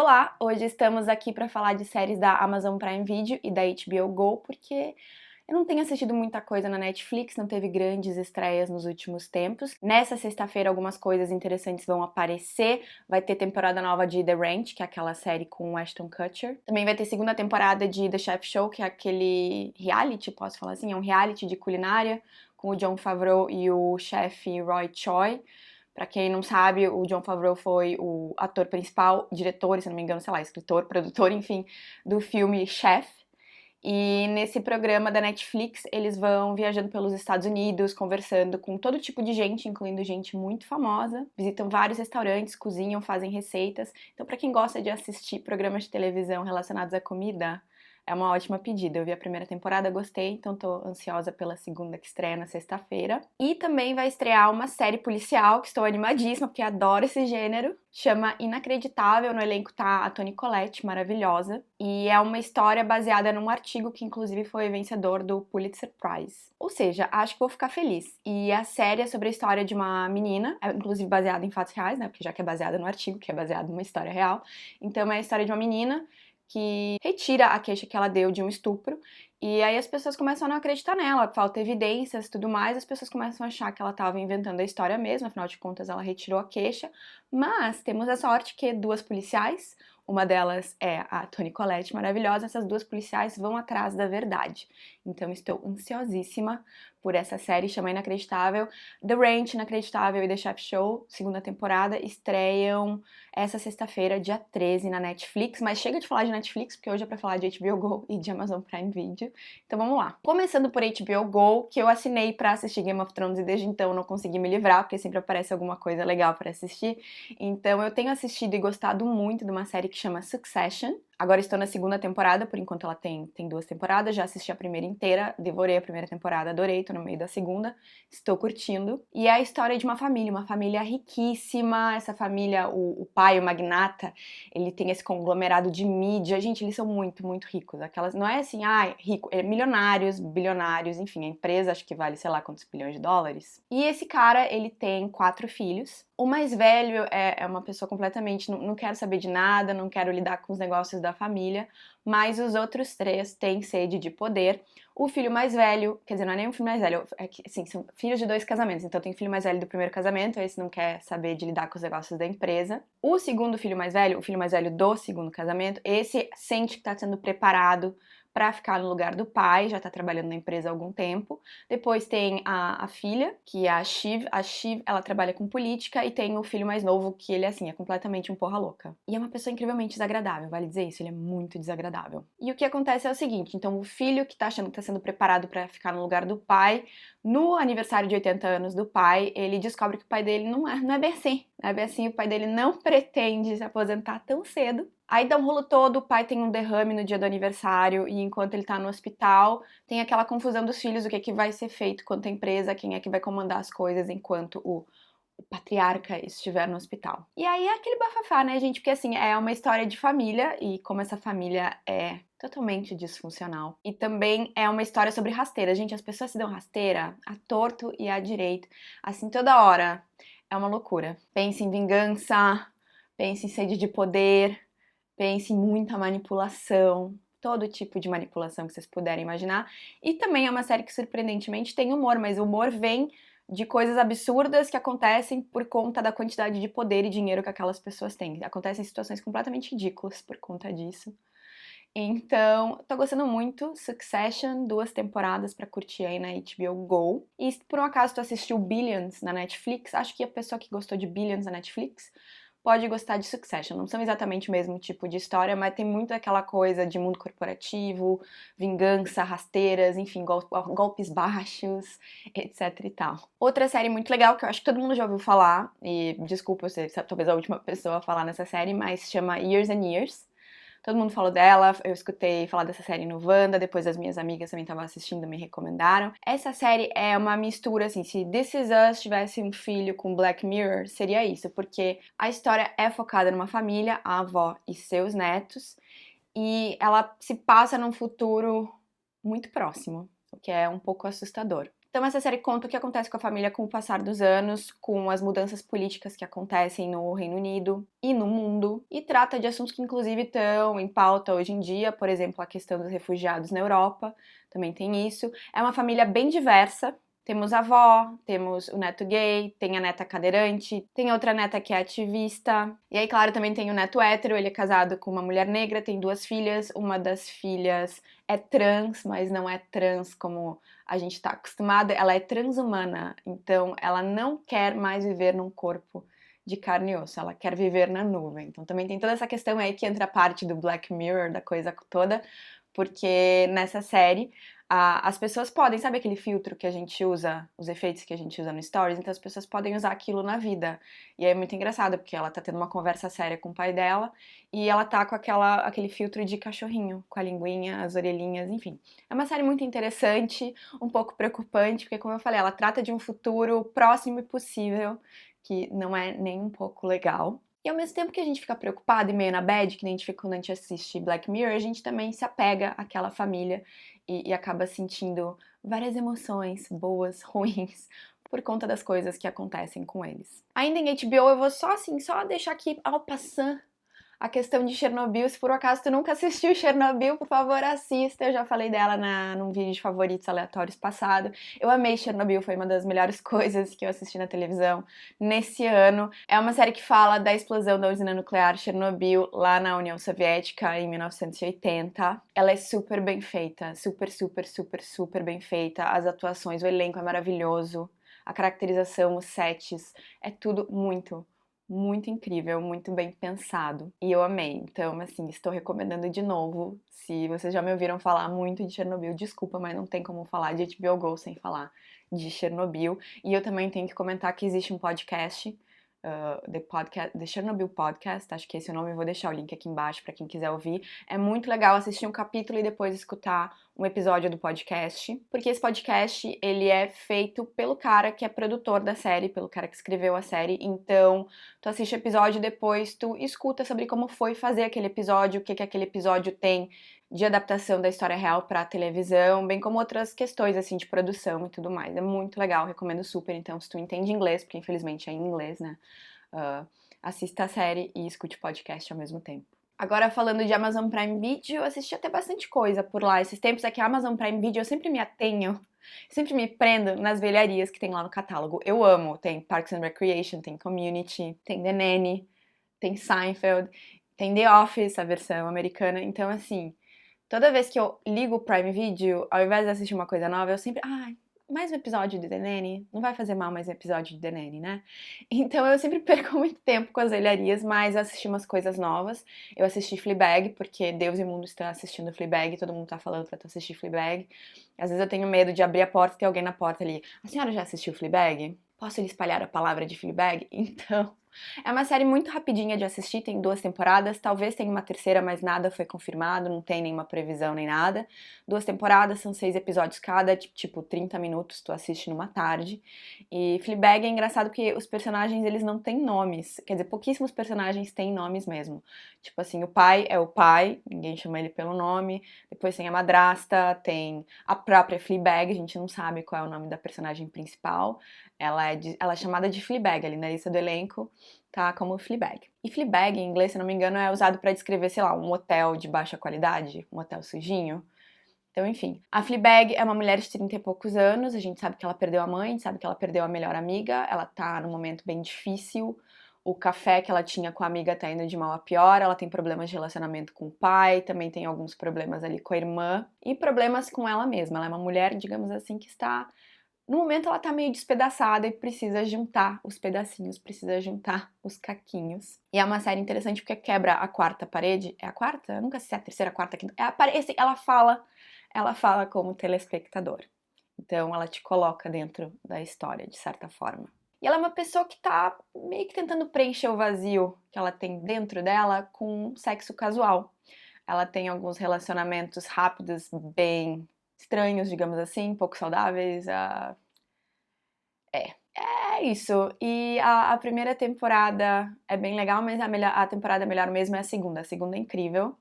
Olá, hoje estamos aqui para falar de séries da Amazon Prime Video e da HBO Go, porque eu não tenho assistido muita coisa na Netflix, não teve grandes estreias nos últimos tempos. Nessa sexta-feira algumas coisas interessantes vão aparecer, vai ter temporada nova de The Ranch, que é aquela série com o Ashton Kutcher. Também vai ter segunda temporada de The Chef Show, que é aquele reality, posso falar assim, é um reality de culinária, com o Jon Favreau e o chefe Roy Choi. Pra quem não sabe, o Jon Favreau foi o ator principal, diretor, se não me engano, sei lá, escritor, produtor, enfim, do filme Chef. E nesse programa da Netflix, eles vão viajando pelos Estados Unidos, conversando com todo tipo de gente, incluindo gente muito famosa. Visitam vários restaurantes, cozinham, fazem receitas. Então, pra quem gosta de assistir programas de televisão relacionados à comida, é uma ótima pedida. Eu vi a primeira temporada, gostei, então tô ansiosa pela segunda que estreia na sexta-feira. E também vai estrear uma série policial, que estou animadíssima, porque adoro esse gênero. Chama Inacreditável, no elenco tá a Toni Collette, maravilhosa. E é uma história baseada num artigo que inclusive foi vencedor do Pulitzer Prize. Ou seja, acho que vou ficar feliz. E a série é sobre a história de uma menina, inclusive baseada em fatos reais, né? Porque já que é baseada no artigo, que é baseado numa história real. Então é a história de uma menina que retira a queixa que ela deu de um estupro, e aí as pessoas começam a não acreditar nela, falta evidências e tudo mais, as pessoas começam a achar que ela estava inventando a história mesmo, afinal de contas ela retirou a queixa, mas temos a sorte que duas policiais, uma delas é a Toni Collette, maravilhosa, essas duas policiais vão atrás da verdade. Então estou ansiosíssima por essa série, chama Inacreditável. The Ranch, Inacreditável e The Chef Show, segunda temporada, estreiam essa sexta-feira, dia 13, na Netflix. Mas chega de falar de Netflix, porque hoje é pra falar de HBO Go e de Amazon Prime Video. Então vamos lá. Começando por HBO Go, que eu assinei pra assistir Game of Thrones e desde então não consegui me livrar, porque sempre aparece alguma coisa legal pra assistir. Então eu tenho assistido e gostado muito de uma série que chama Succession. Agora estou na segunda temporada, por enquanto ela tem duas temporadas, já assisti a primeira inteira, devorei a primeira temporada, adorei, tô no meio da segunda, estou curtindo. E é a história de uma família riquíssima, essa família, o pai, o magnata, ele tem esse conglomerado de mídia, gente, eles são muito, muito ricos, aquelas, não é assim, rico, é milionários, bilionários, enfim, a empresa acho que vale, sei lá, quantos bilhões de dólares. E esse cara, ele tem 4 filhos, o mais velho é uma pessoa completamente, não quero saber de nada, não quero lidar com os negócios da família, mas os outros 3 têm sede de poder. O filho mais velho, quer dizer, não é nem um filho mais velho, é que, assim, são filhos de 2 casamentos, então tem o filho mais velho do primeiro casamento, esse não quer saber de lidar com os negócios da empresa. O segundo filho mais velho, o filho mais velho do segundo casamento, esse sente que está sendo preparado para ficar no lugar do pai, já tá trabalhando na empresa há algum tempo. Depois tem a filha, que é a Shiv. A Shiv, ela trabalha com política e tem o filho mais novo, que ele, assim, é completamente um porra louca. E é uma pessoa incrivelmente desagradável, vale dizer isso, ele é muito desagradável. E o que acontece é o seguinte, então o filho que tá achando que tá sendo preparado para ficar no lugar do pai, no aniversário de 80 anos do pai, ele descobre que o pai dele não é bem assim. Não é bem assim, o pai dele não pretende se aposentar tão cedo. Aí dá um rolo todo, o pai tem um derrame no dia do aniversário e enquanto ele tá no hospital, tem aquela confusão dos filhos, o que é que vai ser feito quanto à empresa, quem é que vai comandar as coisas enquanto o patriarca estiver no hospital. E aí é aquele bafafá, né, gente? Porque assim, é uma história de família e como essa família é totalmente disfuncional. E também é uma história sobre rasteira. Gente, as pessoas se dão rasteira à torto e à direito, assim, toda hora. É uma loucura. Pense em vingança, pense em sede de poder, pense em muita manipulação, todo tipo de manipulação que vocês puderem imaginar. E também é uma série que surpreendentemente tem humor, mas o humor vem de coisas absurdas que acontecem por conta da quantidade de poder e dinheiro que aquelas pessoas têm. Acontecem situações completamente ridículas por conta disso. Então, tô gostando muito. Succession, 2 temporadas pra curtir aí na HBO Go. E se por um acaso tu assistiu Billions na Netflix, acho que a pessoa que gostou de Billions na Netflix pode gostar de Succession. Não são exatamente o mesmo tipo de história, mas tem muito aquela coisa de mundo corporativo, vingança, rasteiras, enfim, golpes baixos, etc e tal. Outra série muito legal que eu acho que todo mundo já ouviu falar, e desculpa eu ser talvez a última pessoa a falar nessa série, mas chama Years and Years. Todo mundo falou dela, eu escutei falar dessa série no Wanda, depois as minhas amigas também estavam assistindo e me recomendaram. Essa série é uma mistura, assim, se This Is Us tivesse um filho com Black Mirror, seria isso, porque a história é focada numa família, a avó e seus netos, e ela se passa num futuro muito próximo, o que é um pouco assustador. Então essa série conta o que acontece com a família com o passar dos anos, com as mudanças políticas que acontecem no Reino Unido e no mundo, e trata de assuntos que inclusive estão em pauta hoje em dia, por exemplo, a questão dos refugiados na Europa, também tem isso. É uma família bem diversa. Temos a avó, temos o neto gay, tem a neta cadeirante, tem outra neta que é ativista. E aí, claro, também tem o neto hétero, ele é casado com uma mulher negra, tem 2 filhas. Uma das filhas é trans, mas não é trans como a gente tá acostumada. Ela é transhumana, então ela não quer mais viver num corpo de carne e osso, ela quer viver na nuvem. Então também tem toda essa questão aí que entra a parte do Black Mirror, da coisa toda, porque nessa série as pessoas podem, sabe aquele filtro que a gente usa, os efeitos que a gente usa no Stories? Então as pessoas podem usar aquilo na vida. E aí é muito engraçado, porque ela tá tendo uma conversa séria com o pai dela e ela tá com aquele filtro de cachorrinho, com a linguinha, as orelhinhas, enfim. É uma série muito interessante, um pouco preocupante, porque como eu falei, ela trata de um futuro próximo e possível, que não é nem um pouco legal. E ao mesmo tempo que a gente fica preocupado e meio na bad, que nem a gente fica quando a gente assiste Black Mirror, a gente também se apega àquela família e acaba sentindo várias emoções, boas, ruins, por conta das coisas que acontecem com eles. Ainda em HBO, eu vou só deixar aqui ao passant a questão de Chernobyl. Se por acaso tu nunca assistiu Chernobyl, por favor, assista. Eu já falei dela num vídeo de favoritos aleatórios passado. Eu amei Chernobyl, foi uma das melhores coisas que eu assisti na televisão nesse ano. É uma série que fala da explosão da usina nuclear Chernobyl lá na União Soviética em 1980. Ela é super bem feita, super bem feita. As atuações, o elenco é maravilhoso. A caracterização, os sets, é tudo muito incrível, muito bem pensado. E eu amei. Então, assim, estou recomendando de novo. Se vocês já me ouviram falar muito de Chernobyl, desculpa, mas não tem como falar de HBO Go sem falar de Chernobyl. E eu também tenho que comentar que existe um podcast, The Chernobyl Podcast, acho que esse é o nome, eu vou deixar o link aqui embaixo para quem quiser ouvir. É muito legal assistir um capítulo e depois escutar um episódio do podcast, porque esse podcast, ele é feito pelo cara que é produtor da série, pelo cara que escreveu a série. Então, tu assiste o episódio e depois tu escuta sobre como foi fazer aquele episódio, o que aquele episódio tem de adaptação da história real para televisão, bem como outras questões assim de produção e tudo mais. É muito legal, recomendo super. Então, se tu entende inglês, porque infelizmente é em inglês, né? Assista a série e escute o podcast ao mesmo tempo. Agora, falando de Amazon Prime Video, eu assisti até bastante coisa por lá. Esses tempos é que a Amazon Prime Video eu sempre me atenho, sempre me prendo nas velharias que tem lá no catálogo. Eu amo. Tem Parks and Recreation, tem Community, tem The Nanny, tem Seinfeld, tem The Office, a versão americana. Então, assim, toda vez que eu ligo o Prime Video, ao invés de assistir uma coisa nova, eu sempre, mais um episódio de The Nanny, não vai fazer mal mais um episódio de The Nanny, né? Então eu sempre perco muito tempo com as velharias, mas eu assisti umas coisas novas. Eu assisti Fleabag, porque Deus e o mundo estão assistindo Fleabag, todo mundo tá falando pra tu assistir Fleabag. Às vezes eu tenho medo de abrir a porta e ter alguém na porta ali. A senhora já assistiu Fleabag? Posso lhe espalhar a palavra de Fleabag? Então, é uma série muito rapidinha de assistir, tem 2 temporadas, talvez tenha uma terceira, mas nada foi confirmado, não tem nenhuma previsão nem nada. 2 temporadas, são 6 episódios cada, tipo 30 minutos, tu assiste numa tarde. E Fleabag é engraçado porque os personagens, eles não têm nomes, quer dizer, pouquíssimos personagens têm nomes mesmo. Tipo assim, o pai é o pai, ninguém chama ele pelo nome, depois tem a madrasta, tem a própria Fleabag, a gente não sabe qual é o nome da personagem principal. Ela é chamada de Fleabag ali na lista do elenco, tá? Como Fleabag. E Fleabag, em inglês, se não me engano, é usado para descrever, sei lá, um hotel de baixa qualidade, um hotel sujinho. Então, enfim. A Fleabag é uma mulher de 30 e poucos anos, a gente sabe que ela perdeu a mãe, a gente sabe que ela perdeu a melhor amiga, ela tá num momento bem difícil, o café que ela tinha com a amiga tá indo de mal a pior, ela tem problemas de relacionamento com o pai, também tem alguns problemas ali com a irmã, e problemas com ela mesma. Ela é uma mulher, digamos assim, que está... No momento ela tá meio despedaçada e precisa juntar os pedacinhos, precisa juntar os caquinhos. E é uma série interessante porque quebra a quarta parede. É a quarta? Eu nunca sei se é a terceira, a quarta, a quinta. É a parede, ela fala como telespectador. Então ela te coloca dentro da história, de certa forma. E ela é uma pessoa que tá meio que tentando preencher o vazio que ela tem dentro dela com sexo casual. Ela tem alguns relacionamentos rápidos, bem estranhos, digamos assim, pouco saudáveis. É isso. E a primeira temporada é bem legal, mas a temporada melhor mesmo é a segunda. A segunda é incrível.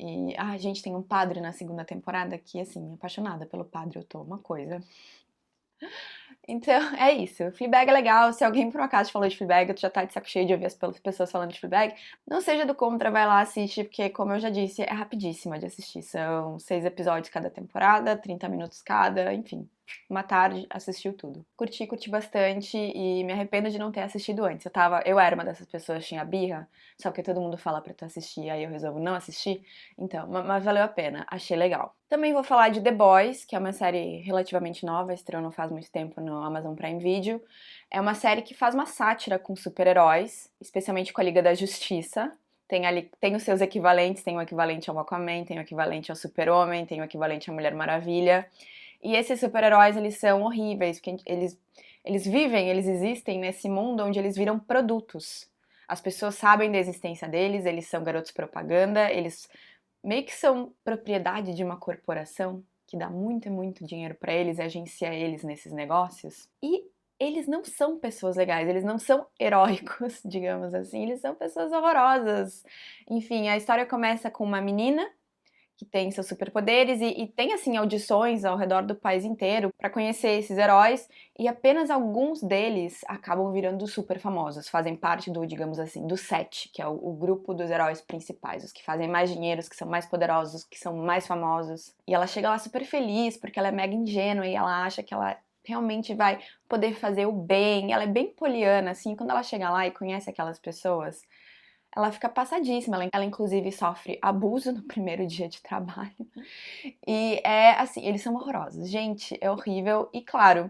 E a gente tem um padre na segunda temporada que, assim, apaixonada pelo padre, eu tô uma coisa. Então, é isso. Fleabag é legal. Se alguém por um acaso falou de Fleabag, tu já tá de saco cheio de ouvir as pessoas falando de Fleabag, não seja do contra, vai lá, assiste, porque, como eu já disse, é rapidíssima de assistir. São 6 episódios cada temporada, 30 minutos cada, enfim. Uma tarde, assistiu tudo. Curti bastante e me arrependo de não ter assistido antes. Eu era uma dessas pessoas que tinha birra, só porque todo mundo fala pra tu assistir, aí eu resolvo não assistir. Então, mas valeu a pena, achei legal. Também vou falar de The Boys, que é uma série relativamente nova, estreou não faz muito tempo no Amazon Prime Video. É uma série que faz uma sátira com super-heróis, especialmente com a Liga da Justiça. Tem os seus equivalentes, tem o equivalente ao Aquaman, tem o equivalente ao Super-Homem, tem o equivalente à Mulher Maravilha. E esses super-heróis, eles são horríveis, porque eles existem nesse mundo onde eles viram produtos. As pessoas sabem da existência deles, eles são garotos propaganda, eles meio que são propriedade de uma corporação que dá muito dinheiro pra eles e agencia eles nesses negócios. E eles não são pessoas legais, eles não são heróicos, digamos assim, eles são pessoas horrorosas. Enfim, a história começa com uma menina que tem seus superpoderes e tem assim audições ao redor do país inteiro para conhecer esses heróis e apenas alguns deles acabam virando super famosos, fazem parte do, digamos assim, do set, que é o grupo dos heróis principais, os que fazem mais dinheiro, os que são mais poderosos, os que são mais famosos. E ela chega lá super feliz porque ela é mega ingênua e ela acha que ela realmente vai poder fazer o bem. Ela é bem poliana assim, quando ela chega lá e conhece aquelas pessoas, ela fica passadíssima, ela inclusive sofre abuso no primeiro dia de trabalho. E é assim, eles são horrorosos. Gente, é horrível. E claro,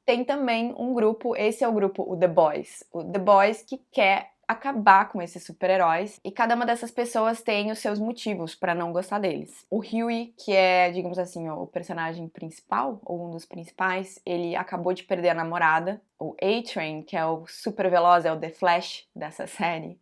tem também um grupo, esse é o grupo, o The Boys. O The Boys que quer acabar com esses super-heróis. E cada uma dessas pessoas tem os seus motivos para não gostar deles. O Huey, que é, digamos assim, o personagem principal, ou um dos principais, ele acabou de perder a namorada. O A-Train, que é o super veloz, é o The Flash dessa série,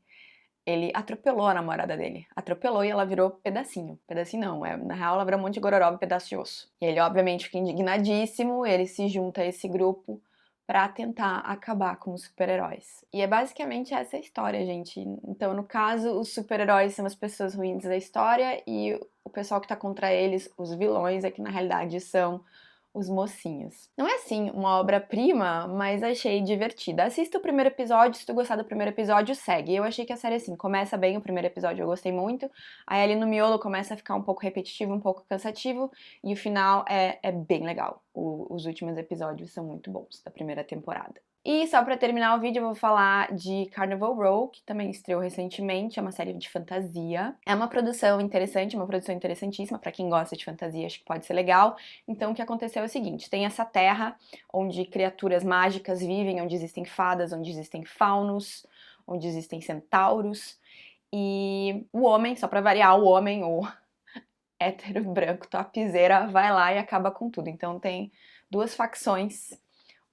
ele atropelou a namorada dele. Atropelou e ela virou pedacinho. Pedacinho não, na real ela virou um monte de gororoba e pedaço de osso. E ele obviamente fica indignadíssimo, ele se junta a esse grupo pra tentar acabar com os super-heróis. E é basicamente essa a história, gente. Então, no caso, os super-heróis são as pessoas ruins da história e o pessoal que tá contra eles, os vilões, é que na realidade são os mocinhos. Não é assim uma obra-prima, mas achei divertida. Assista o primeiro episódio, se tu gostar do primeiro episódio, segue. Eu achei que a série assim, começa bem o primeiro episódio, eu gostei muito. Aí ali no miolo começa a ficar um pouco repetitivo, um pouco cansativo, e o final é bem legal. Os últimos episódios são muito bons da primeira temporada. E só pra terminar o vídeo eu vou falar de Carnival Row, que também estreou recentemente, é uma série de fantasia. É uma produção interessante, uma produção interessantíssima, pra quem gosta de fantasia acho que pode ser legal. Então o que aconteceu é o seguinte, tem essa terra onde criaturas mágicas vivem, onde existem fadas, onde existem faunos, onde existem centauros, e o homem, só pra variar, o homem, o hétero branco topzera, vai lá e acaba com tudo. Então tem duas facções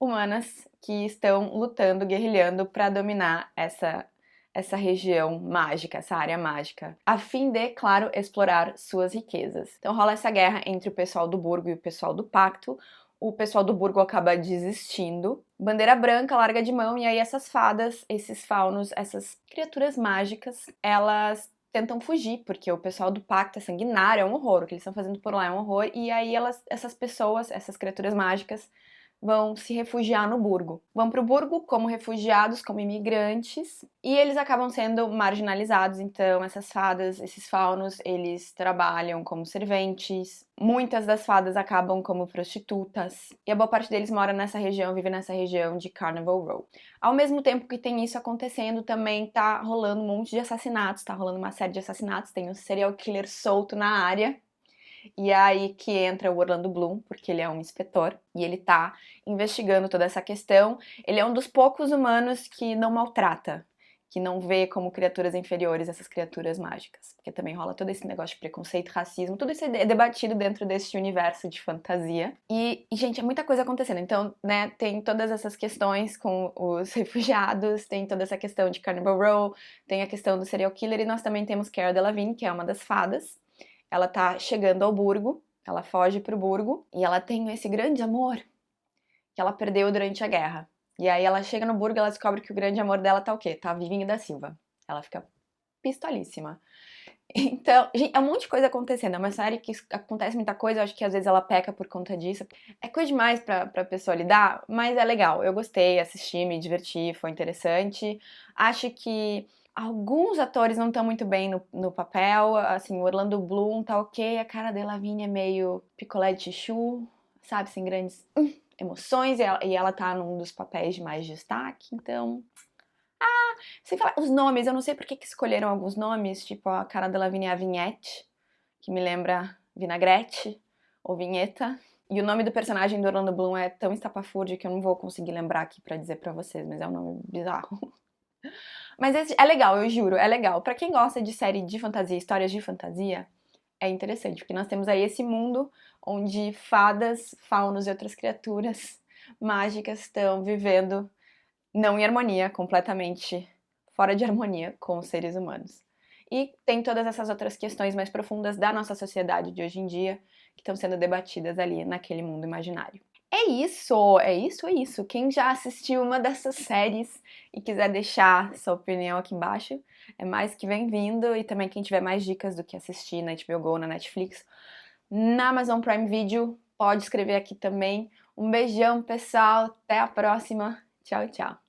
humanas que estão lutando, guerrilhando para dominar essa região mágica, essa área mágica, a fim de, claro, explorar suas riquezas. Então rola essa guerra entre o pessoal do Burgo e o pessoal do Pacto. O pessoal do Burgo acaba desistindo. Bandeira branca larga de mão e aí essas fadas, esses faunos, essas criaturas mágicas, elas tentam fugir, porque o pessoal do Pacto é sanguinário, é um horror, o que eles estão fazendo por lá é um horror, e aí essas pessoas, essas criaturas mágicas, vão se refugiar no Burgo. Vão para o Burgo como refugiados, como imigrantes, e eles acabam sendo marginalizados. Então, essas fadas, esses faunos, eles trabalham como serventes. Muitas das fadas acabam como prostitutas. E a boa parte deles mora nessa região, vive nessa região de Carnival Row. Ao mesmo tempo que tem isso acontecendo, também tá rolando um monte de assassinatos, tá rolando uma série de assassinatos, tem um serial killer solto na área. E é aí que entra o Orlando Bloom, porque ele é um inspetor e ele tá investigando toda essa questão. Ele é um dos poucos humanos que não maltrata, que não vê como criaturas inferiores essas criaturas mágicas. Porque também rola todo esse negócio de preconceito, racismo, tudo isso é debatido dentro desse universo de fantasia. Gente, é muita coisa acontecendo. Então, né, tem todas essas questões com os refugiados, tem toda essa questão de Carnival Row, tem a questão do serial killer, e nós também temos Cara Delevingne, que é uma das fadas. Ela tá chegando ao Burgo, ela foge pro Burgo, e ela tem esse grande amor que ela perdeu durante a guerra. E aí ela chega no Burgo e ela descobre que o grande amor dela tá o quê? Tá Vivinho da Silva. Ela fica pistolíssima. Então, gente, é um monte de coisa acontecendo. É uma série que acontece muita coisa, eu acho que às vezes ela peca por conta disso. É coisa demais pra pessoa lidar, mas é legal. Eu gostei, assisti, me diverti, foi interessante. Acho que alguns atores não estão muito bem no papel. Assim, o Orlando Bloom tá ok, a cara dele Lavigne é meio picolé de chuchu, sabe, sem grandes emoções, e ela tá num dos papéis de mais destaque, então. Sem falar os nomes, eu não sei por que escolheram alguns nomes, tipo a cara da Lavigne é a Vignette, que me lembra vinagrete ou vinheta. E o nome do personagem do Orlando Bloom é tão estapafúrdio que eu não vou conseguir lembrar aqui pra dizer pra vocês, mas é um nome bizarro. Mas é legal, eu juro, é legal. Pra quem gosta de série de fantasia, histórias de fantasia, é interessante, porque nós temos aí esse mundo onde fadas, faunos e outras criaturas mágicas estão vivendo não em harmonia, completamente fora de harmonia com os seres humanos. E tem todas essas outras questões mais profundas da nossa sociedade de hoje em dia que estão sendo debatidas ali naquele mundo imaginário. É isso, é isso, é isso. Quem já assistiu uma dessas séries e quiser deixar sua opinião aqui embaixo, é mais que bem-vindo. E também quem tiver mais dicas do que assistir na HBO Go, na Netflix, na Amazon Prime Video, pode escrever aqui também. Um beijão, pessoal. Até a próxima. Tchau, tchau.